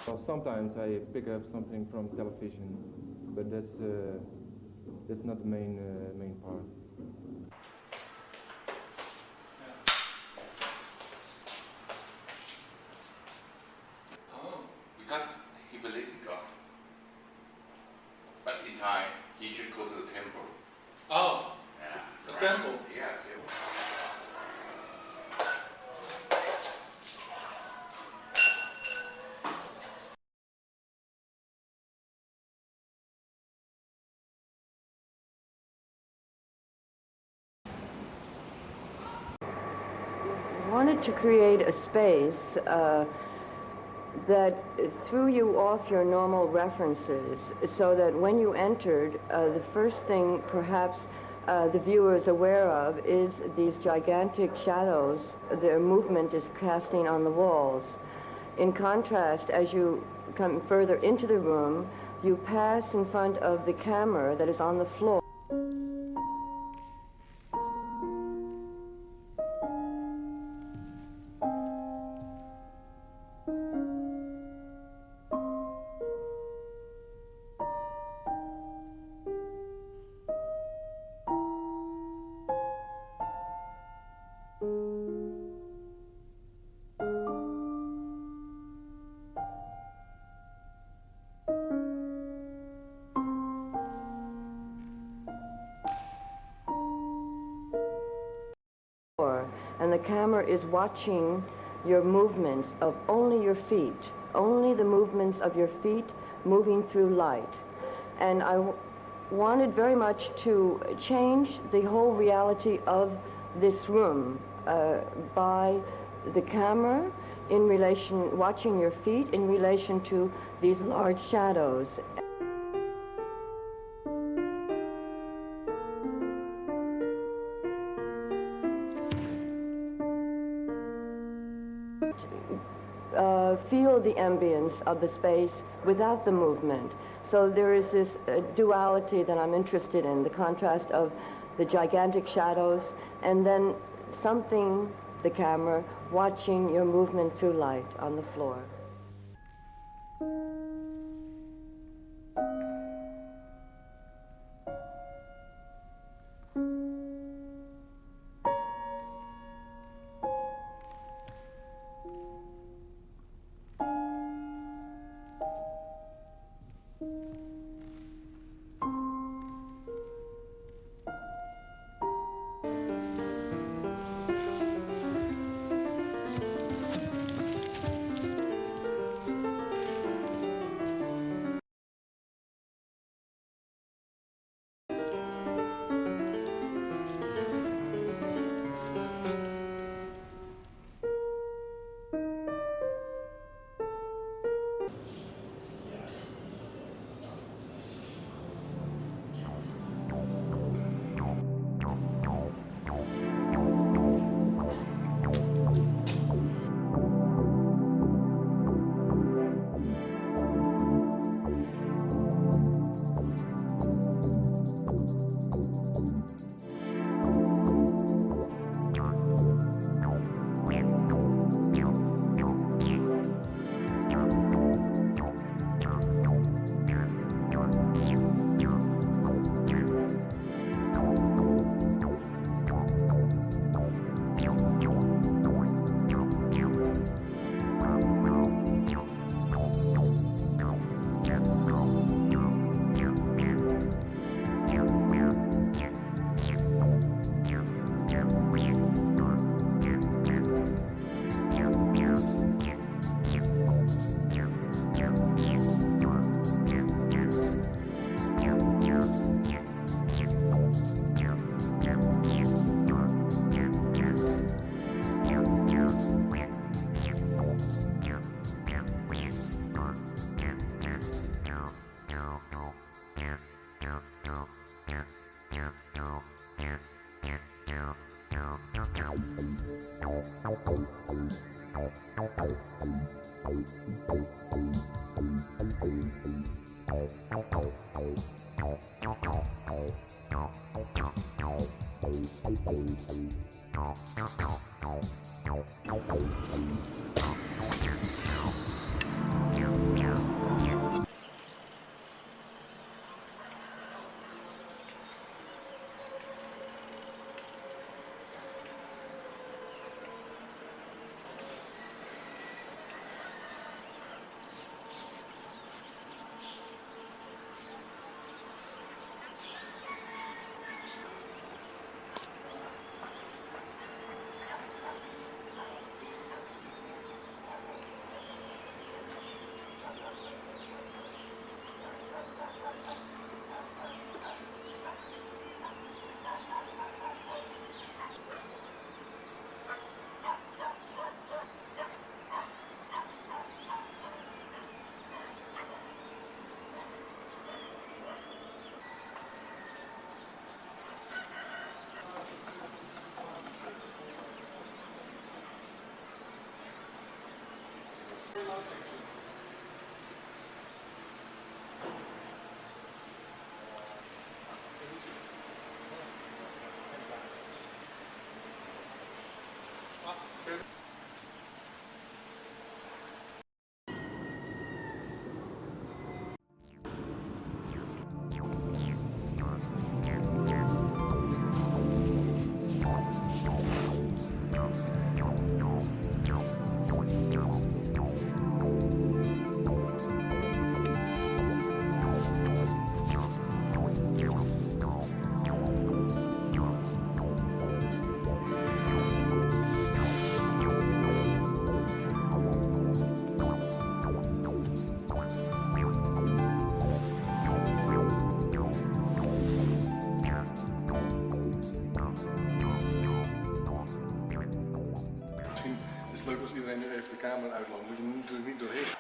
Well, sometimes I pick up something from television, but that's not the main part. Oh, we got Hippolytica, but in time you should go to the temple. Oh, Yeah, the right. temple. Yeah, temple. Wanted to create a space that threw you off your normal references, so that when you entered, the first thing perhaps the viewer is aware of is these gigantic shadows their movement is casting on the walls. In contrast, as you come further into the room, you pass in front of the camera that is on the floor. And the camera is watching your movements of only your feet, only the movements of your feet moving through light. And I wanted very much to change the whole reality of this room by the camera in relation, watching your feet in relation to these large shadows. Feel the ambience of the space without the movement. So there is this duality that I'm interested in, the contrast of the gigantic shadows and then something, the camera, watching your movement through light on the floor. Leuk als iedereen nu even de kamer uitloopt, moet je natuurlijk niet doorheen.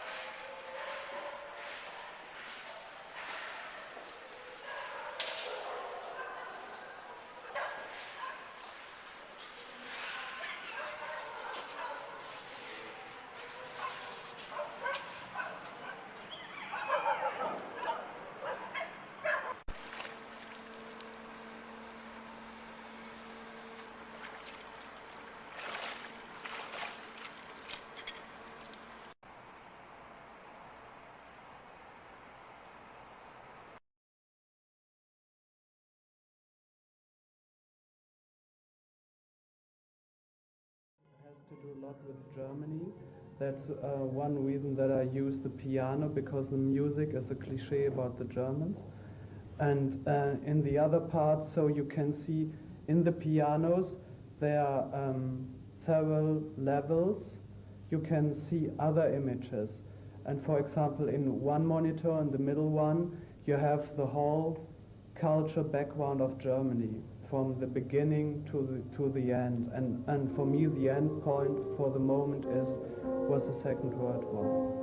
To do a lot with Germany. That's one reason that I use the piano, because the music is a cliché about the Germans. And in the other part, so you can see in the pianos there are several levels. You can see other images. And for example, in one monitor, in the middle one, you have the whole culture background of Germany, from the beginning to the end, and for me the end point for the moment was the Second World War.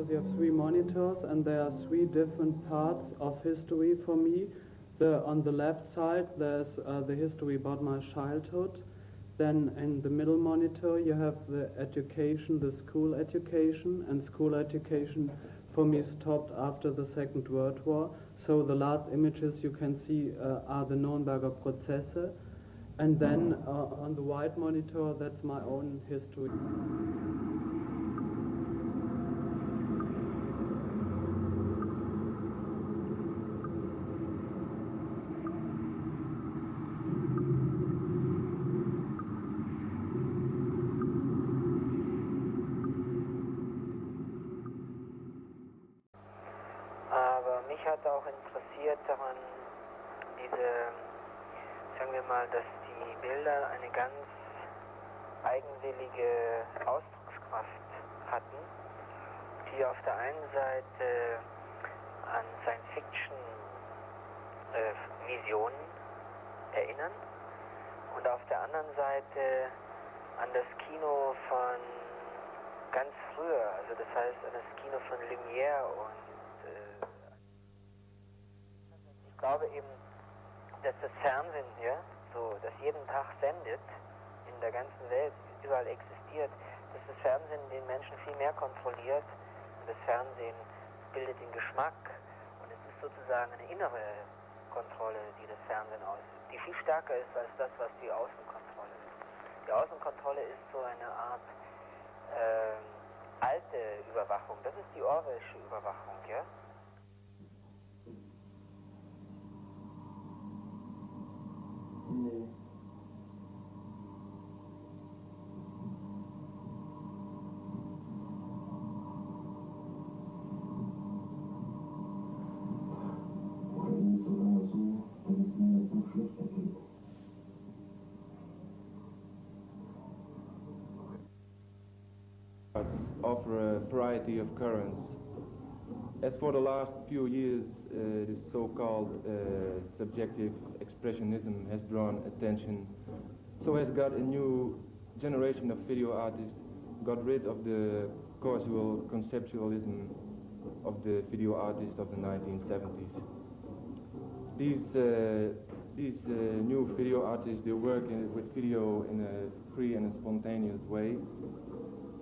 You have three monitors, and there are three different parts of history for me. On the left side, there's the history about my childhood. Then in the middle monitor, you have the education, the school education, and school education for me stopped after the Second World War. So the last images you can see are the Nürnberger Prozesse. And then on the white monitor, that's my own history. Mich hat auch interessiert daran, sagen wir mal, dass die Bilder eine ganz eigenwillige Ausdruckskraft hatten, die auf der einen Seite an Science-Fiction-Visionen erinnern und auf der anderen Seite an das Kino von ganz früher, also das heißt an das Kino von Lumière und ich glaube eben, dass das Fernsehen, ja, so, das jeden Tag sendet, in der ganzen Welt, überall existiert, dass das Fernsehen den Menschen viel mehr kontrolliert. Und das Fernsehen bildet den Geschmack und es ist sozusagen eine innere Kontrolle, die das Fernsehen ausübt, die viel stärker ist als das, was die Außenkontrolle ist. Die Außenkontrolle ist so eine Art alte Überwachung, das ist die Orwellsche Überwachung, ja. Nee. Oder ist sogar so, dass es mir so schlechter geht. offer a variety of currents. As for the last few years, this so-called subjective expressionism has drawn attention, so has got a new generation of video artists, got rid of the causal conceptualism of the video artists of the 1970s. These new video artists, they work with video in a free and a spontaneous way.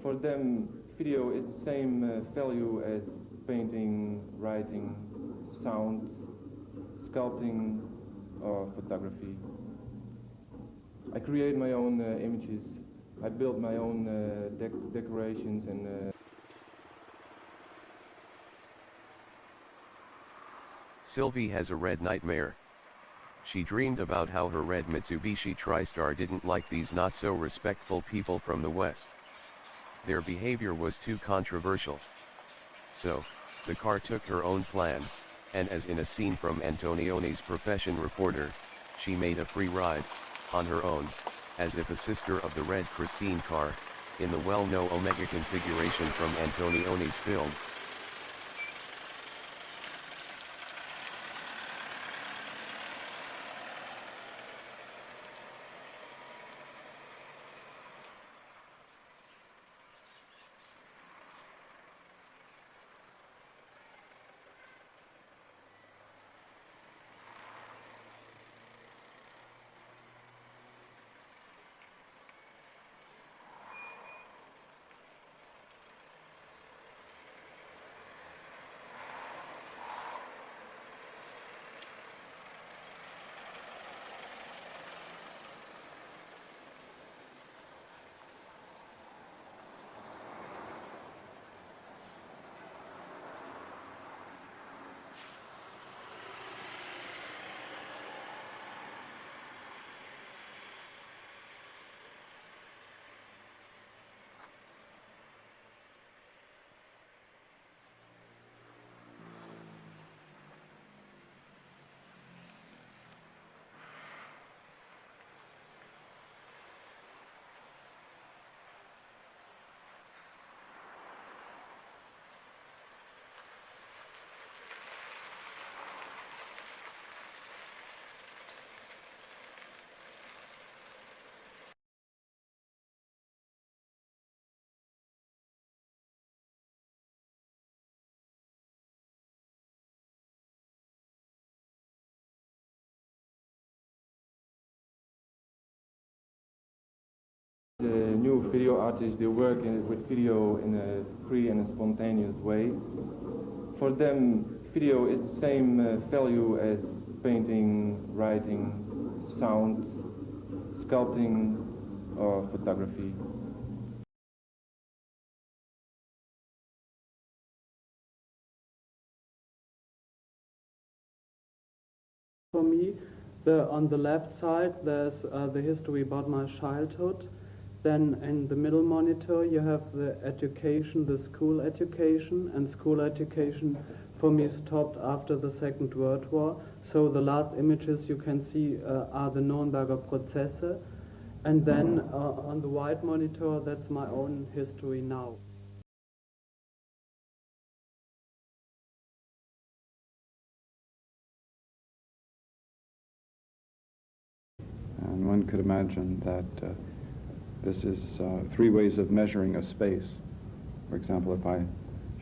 For them, video is the same value as painting, writing, sound, sculpting, or photography. I create my own images. I build my own decorations and Sylvie has a red nightmare. She dreamed about how her red Mitsubishi TriStar didn't like these not-so-respectful people from the West. Their behavior was too controversial. So, the car took her own plan, and as in a scene from Antonioni's Profession Reporter, she made a free ride, on her own, as if a sister of the red Christine car, in the well-known Omega configuration from Antonioni's film. the new video artists, they work with video in a free and a spontaneous way. For them, video is the same value as painting, writing, sound, sculpting, or photography. For me, on the left side, there's the history about my childhood. Then in the middle monitor, you have the education, the school education, and school education for me stopped after the Second World War. So the last images you can see are the Nürnberger Prozesse. And then on the white monitor, that's my own history now. And one could imagine that this is three ways of measuring a space. For example, if I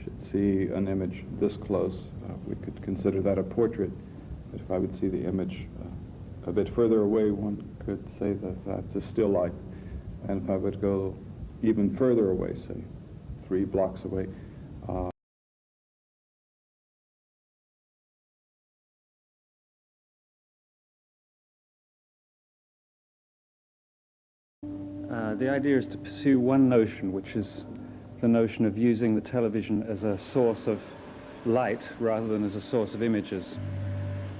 should see an image this close, we could consider that a portrait. But if I would see the image a bit further away, one could say that that's a still life. And if I would go even further away, say 3 blocks away, the idea is to pursue one notion, which is the notion of using the television as a source of light rather than as a source of images.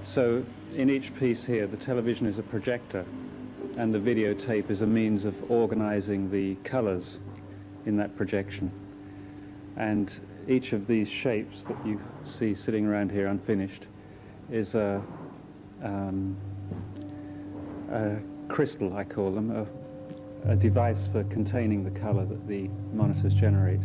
So in each piece here, the television is a projector and the videotape is a means of organizing the colors in that projection. And each of these shapes that you see sitting around here unfinished is a crystal, I call them, a device for containing the color that the monitors generate.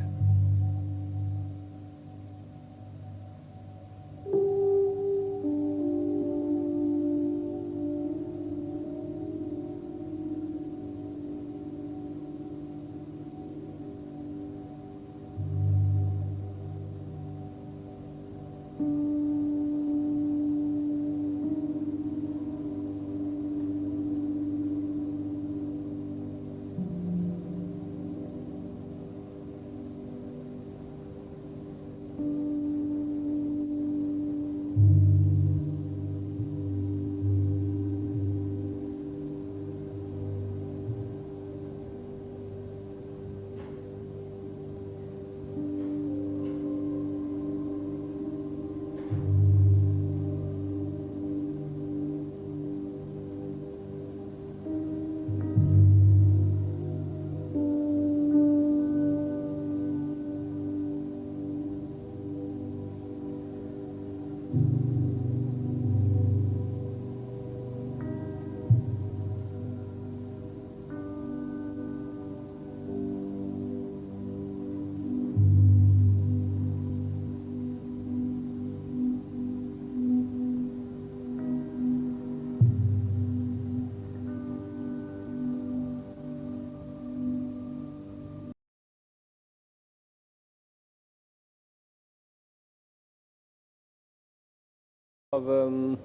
of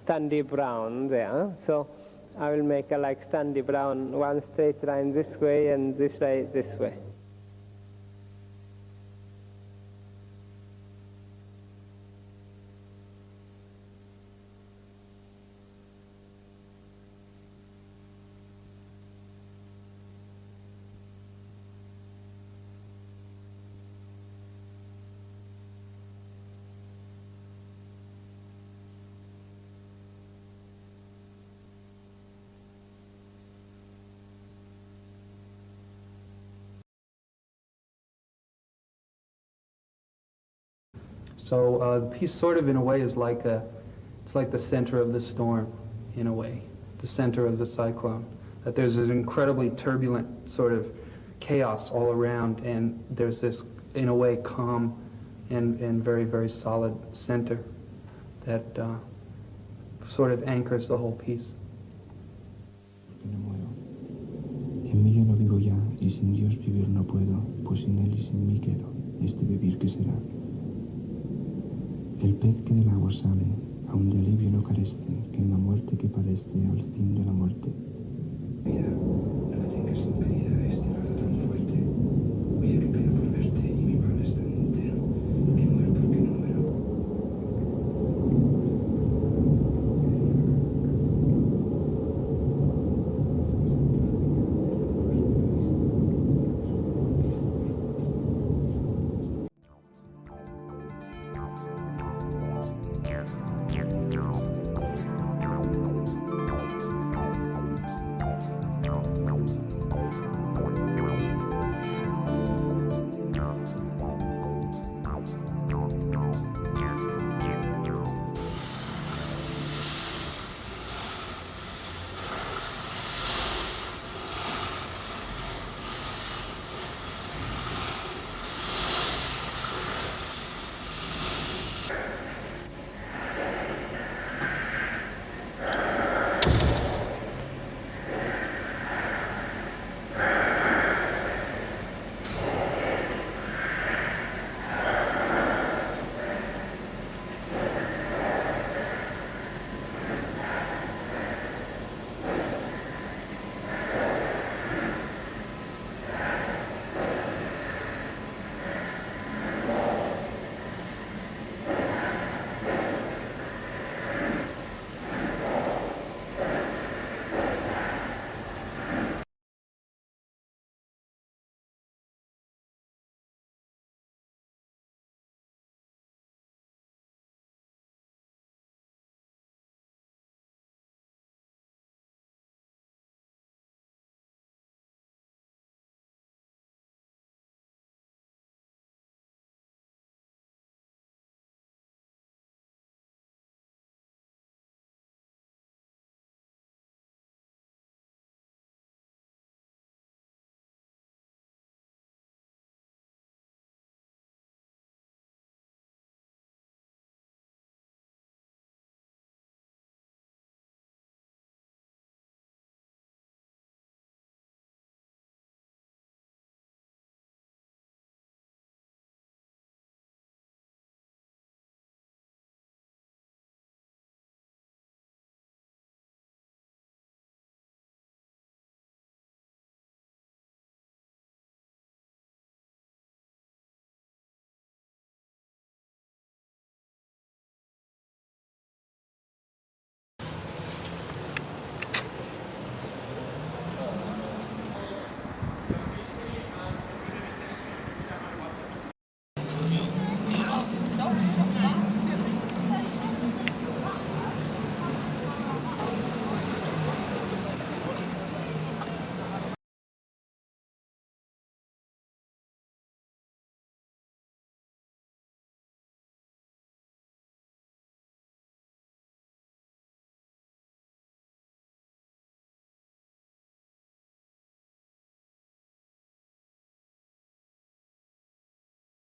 Sandy Brown there, so I will make a like Sandy Brown, one straight line this way and this line this way. So the piece sort of in a way is like it's like the center of the storm, in a way, the center of the cyclone. That there's an incredibly turbulent sort of chaos all around, and there's this, in a way, calm and very, very solid center that sort of anchors the whole piece. Me muero. En mí yo no vivo ya, y sin Dios vivir no puedo, pues sin Él y sin mí quedo. Este vivir que será. El pez que del agua sale, aun de alivio no carece, que en la muerte que padece al fin de la muerte